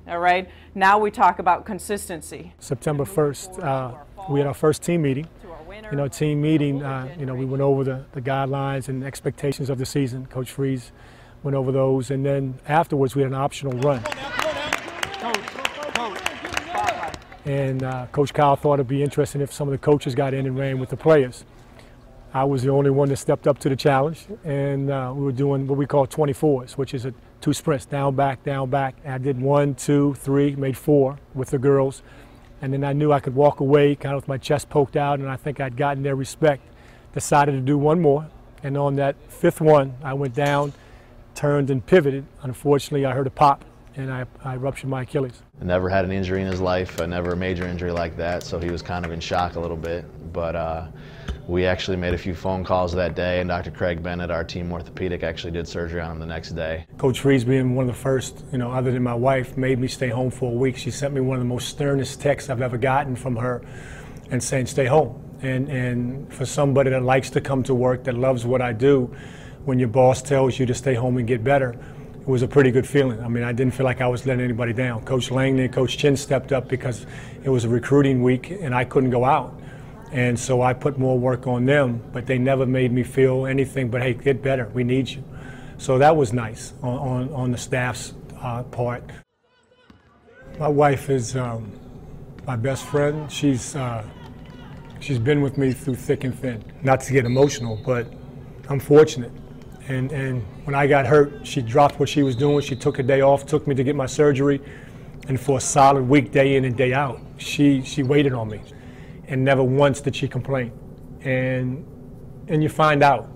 All right, now we talk about consistency. September 1st, we had our first team meeting. In our team meeting, we went over the guidelines and expectations of the season. Coach Freeze went over those, and then afterwards we had an optional run. And Coach Kyle thought it'd be interesting if some of the coaches got in and ran with the players. I was the only one that stepped up to the challenge, and we were doing what we call 24s, which is 2 sprints, down, back, down, back. And I did 1, 2, 3, made 4 with the girls. And then I knew I could walk away kind of with my chest poked out, and I think I'd gotten their respect. Decided to do 1 more, and on that 5th one, I went down, turned and pivoted. Unfortunately, I heard a pop, and I ruptured my Achilles. I never had an injury in his life, never a major injury like that, so he was kind of in shock a little bit. But we actually made a few phone calls that day, and Dr. Craig Bennett, our team orthopedic, actually did surgery on him the next day. Coach Freeze, being one of the first, other than my wife, made me stay home for a week. She sent me one of the most sternest texts I've ever gotten from her, and saying, stay home. And for somebody that likes to come to work, that loves what I do, when your boss tells you to stay home and get better, it was a pretty good feeling. I mean, I didn't feel like I was letting anybody down. Coach Langley and Coach Chin stepped up because it was a recruiting week and I couldn't go out. And so I put more work on them, but they never made me feel anything but, hey, get better, we need you. So that was nice on the staff's part. My wife is my best friend. She's been with me through thick and thin. Not to get emotional, but I'm fortunate. And when I got hurt, she dropped what she was doing. She took a day off, took me to get my surgery, and for a solid week, day in and day out, she waited on me. And never once did she complain. And you find out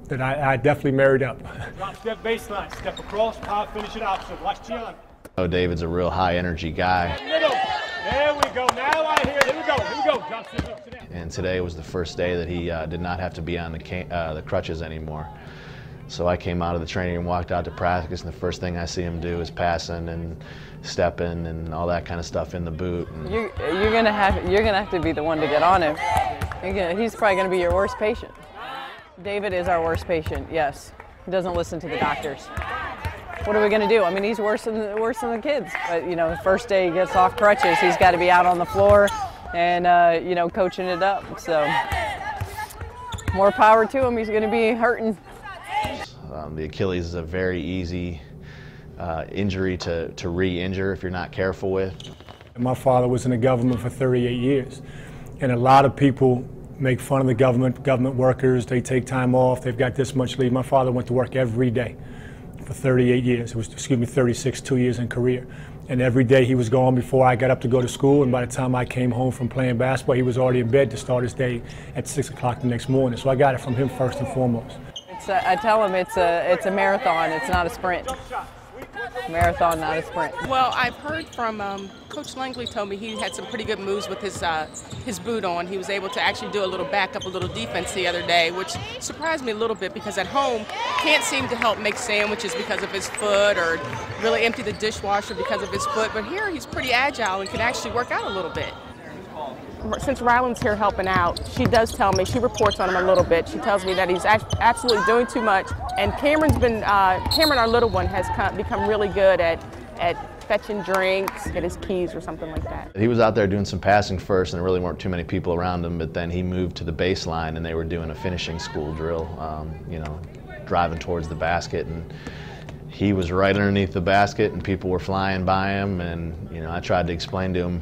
that I definitely married up. Drop step baseline, step across, power finish it opposite. Watch Gian. David's a real high energy guy. There we go, now I hear, here we go. Drop step up, sit down. And today was the first day that he did not have to be on the crutches anymore. So I came out of the training and walked out to practice, and the first thing I see him do is passing and stepping and all that kind of stuff in the boot. You're gonna have to be the one to get on him. He's probably gonna be your worst patient. David is our worst patient. Yes, he doesn't listen to the doctors. What are we gonna do? I mean, he's worse than the kids. But the first day he gets off crutches, he's got to be out on the floor and coaching it up. So more power to him. He's gonna be hurting. The Achilles is a very easy injury to re-injure if you're not careful with. My father was in the government for 38 years, and a lot of people make fun of the government workers. They take time off, they've got this much leave. My father went to work every day for 38 years. It was, 36, 2 years in career. And every day he was gone before I got up to go to school, and by the time I came home from playing basketball, he was already in bed to start his day at 6 o'clock the next morning. So I got it from him first and foremost. I tell him it's a marathon, it's not a sprint. Marathon, not a sprint. Well, I've heard from Coach Langley told me he had some pretty good moves with his boot on. He was able to actually do a little backup, a little defense the other day, which surprised me a little bit because at home can't seem to help make sandwiches because of his foot or really empty the dishwasher because of his foot. But here he's pretty agile and can actually work out a little bit. Since Ryland's here helping out, she does tell me, she reports on him a little bit. She tells me that he's absolutely doing too much. And Cameron, our little one, has become really good at fetching drinks, get his keys or something like that. He was out there doing some passing first, and there really weren't too many people around him, but then he moved to the baseline and they were doing a finishing school drill, driving towards the basket. And he was right underneath the basket and people were flying by him, and I tried to explain to him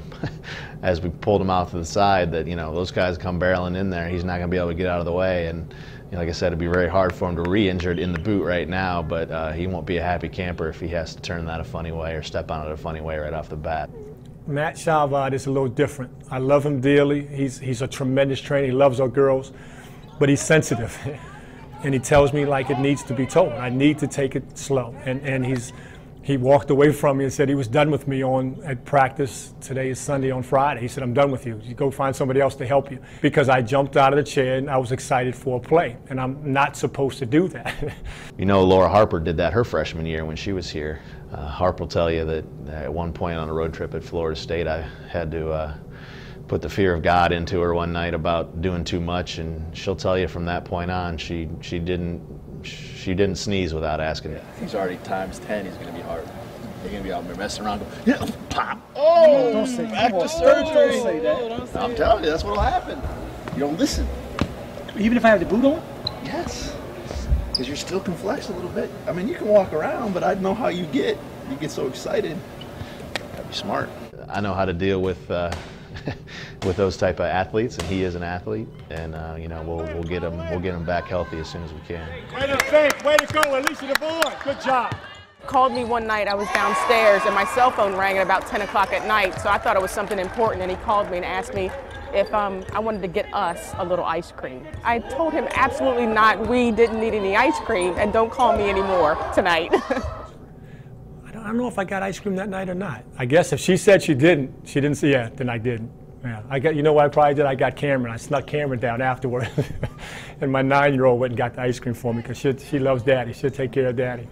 as we pulled him out to the side that those guys come barreling in there, he's not going to be able to get out of the way. And like I said, it'd be very hard for him to re-injure it in the boot right now, but he won't be a happy camper if he has to turn that a funny way or step on it a funny way right off the bat. Matt Chalvad is a little different. I love him dearly. He's a tremendous trainer. He loves our girls, but he's sensitive. And he tells me like it needs to be told. I need to take it slow. And he walked away from me and said he was done with me at practice. Today is Sunday, on Friday. He said, I'm done with you. You go find somebody else to help you. Because I jumped out of the chair and I was excited for a play. And I'm not supposed to do that. Laura Harper did that her freshman year when she was here. Harper will tell you that at one point on a road trip at Florida State, I had to put the fear of God into her one night about doing too much, and she'll tell you from that point on she didn't sneeze without asking. He's already times 10. He's going to be hard. They're gonna be out there messing around. Go, yeah, pop. Oh, Don't say back that. to surgery. Don't say that. I'm telling you, that's what'll happen. You don't listen. Even if I have the boot on? Yes, because you're still conflexed a little bit. I mean, you can walk around, but I know how you get. You get so excited. Gotta be smart. I know how to deal with with those type of athletes, and he is an athlete, and you know, we'll get him back healthy as soon as we can. Way to Faith, way to go, Alicia the boy. Good job. Called me one night, I was downstairs and my cell phone rang at about 10 o'clock at night, so I thought it was something important, and he called me and asked me if I wanted to get us a little ice cream. I told him absolutely not, we didn't need any ice cream, and don't call me anymore tonight. I don't know if I got ice cream that night or not. I guess if she said she didn't see it, then I didn't. Yeah, you know what I probably did? I got Cameron. I snuck Cameron down afterward. And my 9-year-old went and got the ice cream for me because she loves Daddy. She'll take care of Daddy.